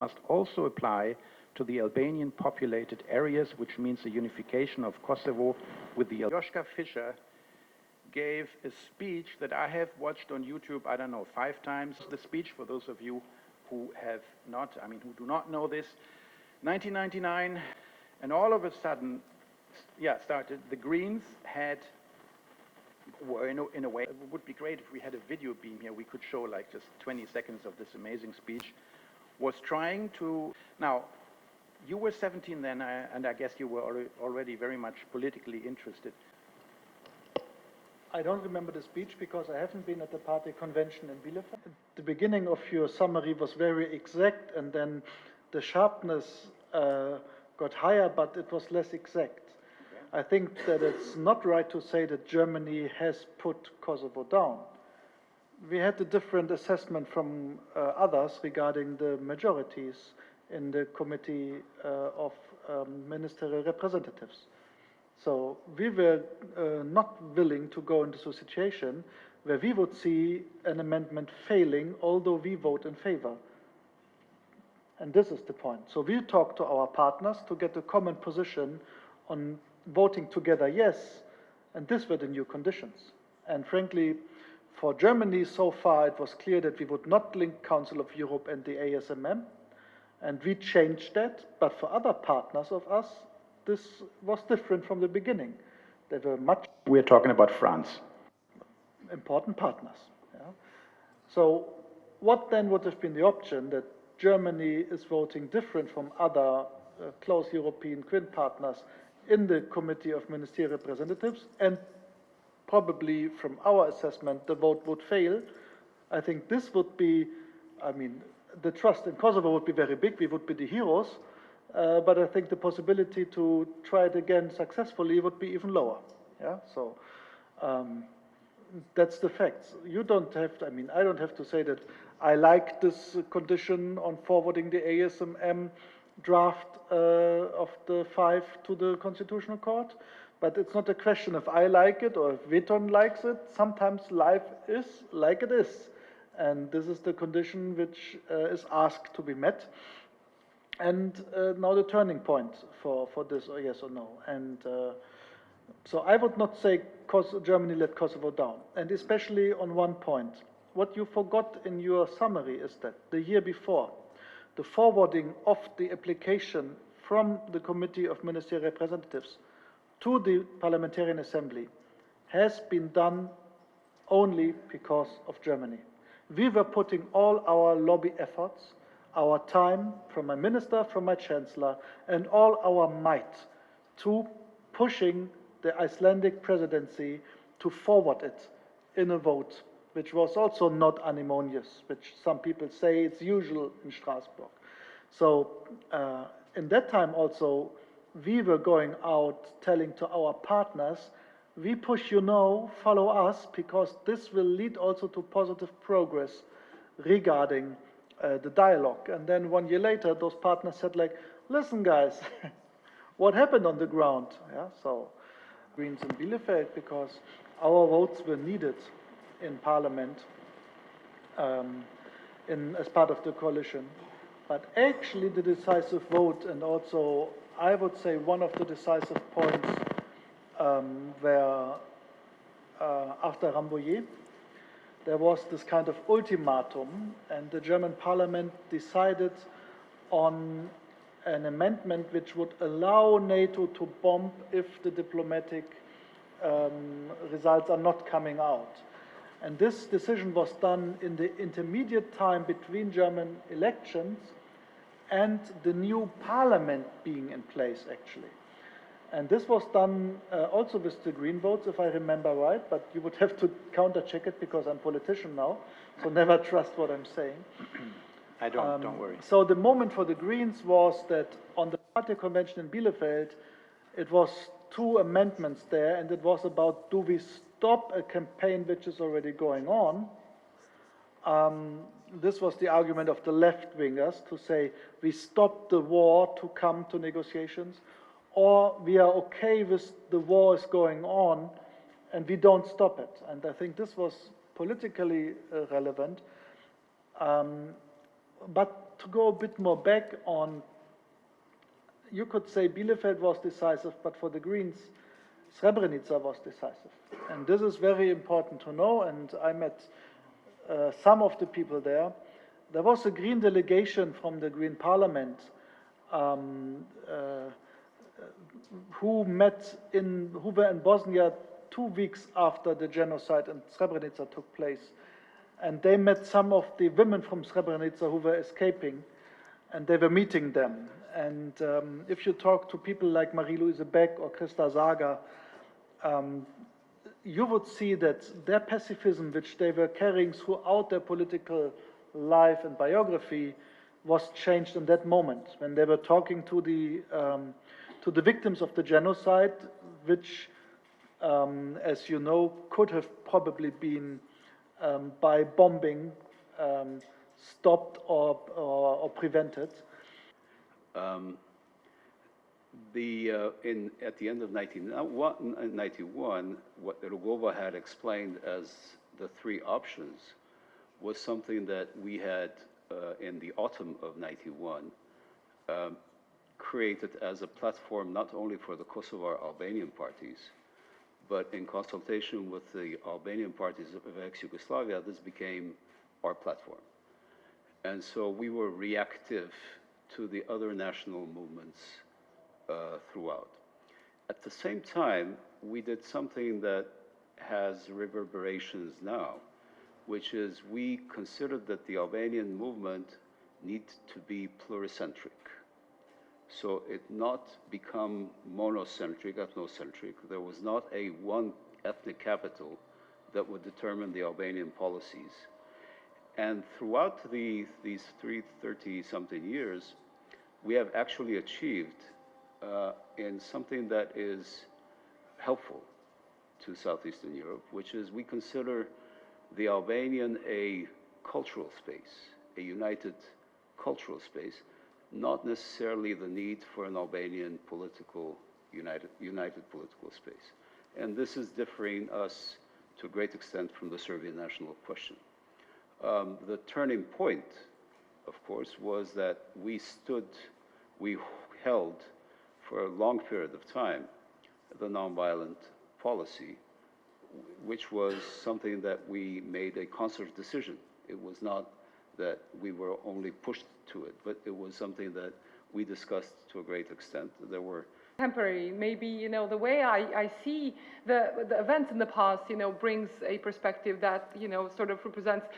must also apply to the Albanian populated areas, which means the unification of Kosovo with the Joschka Fischer gave a speech that I have watched on YouTube, I don't know, 5 times. The speech, for those of you who have not, who do not know this, 1999, and all of a sudden, the Greens were in a way, it would be great if we had a video beam here, we could show like just 20 seconds of this amazing speech, was trying to, now, you were 17 then, and I guess you were already very much politically interested. I don't remember the speech because I haven't been at the party convention in Bielefeld. The beginning of your summary was very exact, and then the sharpness got higher, but it was less exact. Okay. I think that it's not right to say that Germany has put Kosovo down. We had a different assessment from others regarding the majorities in the Committee of Ministerial Representatives. So we were not willing to go into a situation where we would see an amendment failing, although we vote in favor. And this is the point. So we talked to our partners to get a common position on voting together, yes, and these were the new conditions. And frankly, for Germany so far, it was clear that we would not link Council of Europe and the ASMM, and we changed that, but for other partners of us, this was different from the beginning. They were much... We're talking about France. Important partners. Yeah? So what then would have been the option that Germany is voting different from other close European twin partners in the Committee of Ministerial Representatives, and probably from our assessment the vote would fail? I think this would be, the trust in Kosovo would be very big, we would be the heroes, but I think the possibility to try it again successfully would be even lower. Yeah, so that's the facts. You don't have to, I don't have to say that I like this condition on forwarding the ASMM draft of the 5 to the Constitutional Court, but it's not a question if I like it or if Veton likes it. Sometimes life is like it is, and this is the condition which is asked to be met. And now the turning point for this, or yes or no. And so I would not say Germany let Kosovo down. And especially on one point, what you forgot in your summary is that the year before, the forwarding of the application from the Committee of Ministerial Representatives to the Parliamentarian Assembly has been done only because of Germany. We were putting all our lobby efforts, our time, from my minister, from my chancellor, and all our might to pushing the Icelandic presidency to forward it in a vote, which was also not unanimous, which some people say it's usual in Strasbourg. So in that time also, we were going out telling to our partners, we push you now, follow us, because this will lead also to positive progress regarding the dialogue. And then 1 year later, those partners said like, listen guys, what happened on the ground? Yeah, so Greens in Bielefeld, because our votes were needed in Parliament as part of the coalition. But actually the decisive vote, and also I would say one of the decisive points where after Rambouillet, there was this kind of ultimatum, and the German parliament decided on an amendment which would allow NATO to bomb if the diplomatic results are not coming out. And this decision was done in the intermediate time between German elections and the new parliament being in place, actually. And this was done also with the Green votes, if I remember right, but you would have to counter-check it because I'm a politician now, so never trust what I'm saying. I don't worry. So the moment for the Greens was that on the party convention in Bielefeld, it was 2 amendments there, and it was about, do we stop a campaign which is already going on? This was the argument of the left-wingers to say, we stop the war to come to negotiations, or we are okay with the war is going on and we don't stop it. And I think this was politically relevant. But to go a bit more back on, you could say Bielefeld was decisive, but for the Greens, Srebrenica was decisive. And this is very important to know, and I met some of the people there. There was a Green delegation from the Green Parliament who were in Bosnia 2 weeks after the genocide in Srebrenica took place. And they met some of the women from Srebrenica who were escaping, and they were meeting them. And if you talk to people like Marie-Louise Beck or Christa Saga, you would see that their pacifism, which they were carrying throughout their political life and biography, was changed in that moment when they were talking to the victims of the genocide, which, as you know, could have probably been by bombing stopped or prevented. At the end of 1991, what Rugova had explained as the 3 options was something that we had in the autumn of 91 created as a platform not only for the Kosovar Albanian parties, but in consultation with the Albanian parties of ex-Yugoslavia, this became our platform. And so we were reactive to the other national movements throughout. At the same time, we did something that has reverberations now, which is we considered that the Albanian movement needs to be pluricentric. So it not become monocentric, ethnocentric. There was not a one ethnic capital that would determine the Albanian policies. And throughout these 30-something years, we have actually achieved in something that is helpful to Southeastern Europe, which is we consider the Albanian a cultural space, a united cultural space, not necessarily the need for an Albanian united political space. And this is differing us to a great extent from the Serbian national question. The turning point, of course, was that we held for a long period of time the nonviolent policy, which was something that we made a conscious decision. It was not that we were only pushed to it, but it was something that we discussed to a great extent. There were temporary, maybe, the way I see the events in the past, brings a perspective that, sort of represents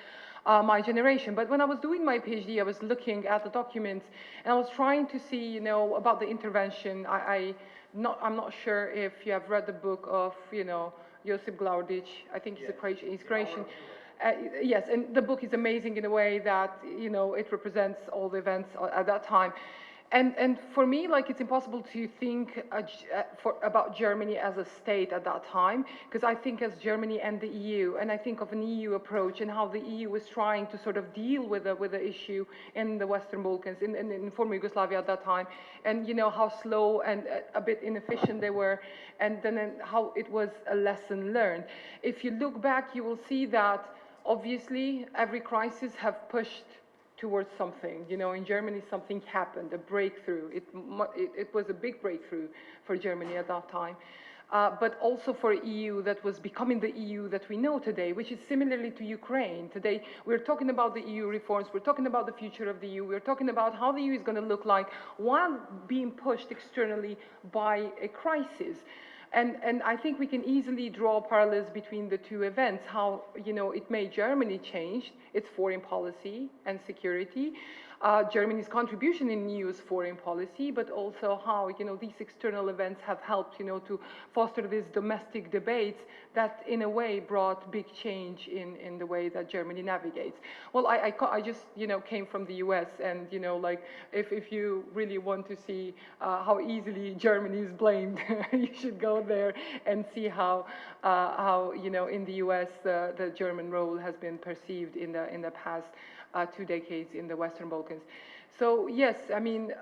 my generation. But when I was doing my PhD, I was looking at the documents and I was trying to see, about the intervention. I'm not sure if you have read the book of, Josip Glaudic. I think he's Croatian. Yes, and the book is amazing in a way that, it represents all the events at that time. And for me, it's impossible to think about Germany as a state at that time, because I think as Germany and the EU, and I think of an EU approach and how the EU was trying to sort of deal with the issue in the Western Balkans, in former Yugoslavia at that time, and how slow and a bit inefficient they were, and then how it was a lesson learned. If you look back, you will see that obviously every crisis have pushed towards something. In Germany, something happened, a breakthrough. It was a big breakthrough for Germany at that time. But also for EU that was becoming the EU that we know today, which is similarly to Ukraine. Today, we're talking about the EU reforms, we're talking about the future of the EU, we're talking about how the EU is going to look like while being pushed externally by a crisis. And I think we can easily draw parallels between the two events, how, it made Germany change its foreign policy and security, Germany's contribution in EU's foreign policy, but also how, these external events have helped, to foster these domestic debates that in a way brought big change in the way that Germany navigates. Well, I just, came from the US, and, if you really want to see how easily Germany is blamed, you should go there and see how in the US the German role has been perceived in the past 2 decades in the Western Balkans. So yes, I mean,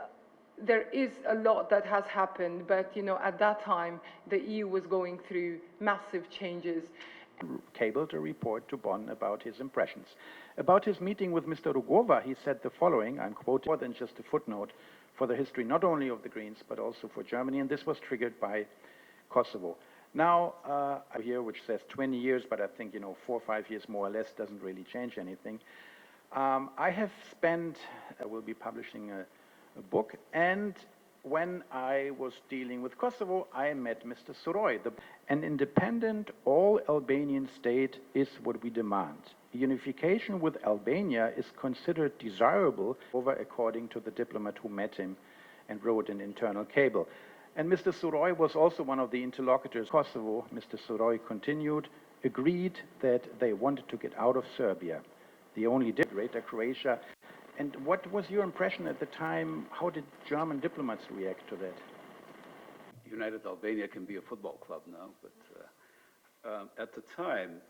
there is a lot that has happened, but at that time the EU was going through massive changes, cabled a report to Bonn about his impressions. About his meeting with Mr. Rugova, he said the following, I'm quoting, more than just a footnote for the history not only of the Greens but also for Germany, and this was triggered by Kosovo. Now, I hear which says 20 years, but I think, 4 or 5 years more or less doesn't really change anything. I have spent, I will be publishing a book, and when I was dealing with Kosovo, I met Mr. Suroy. An independent, all-Albanian state is what we demand. Unification with Albania is considered desirable, according to the diplomat who met him and wrote an internal cable. And Mr. Suroy was also one of the interlocutors. Kosovo, Mr. Suroy continued, agreed that they wanted to get out of Serbia. The only Greater Croatia. And what was your impression at the time? How did German diplomats react to that? United Albania can be a football club now, but at the time,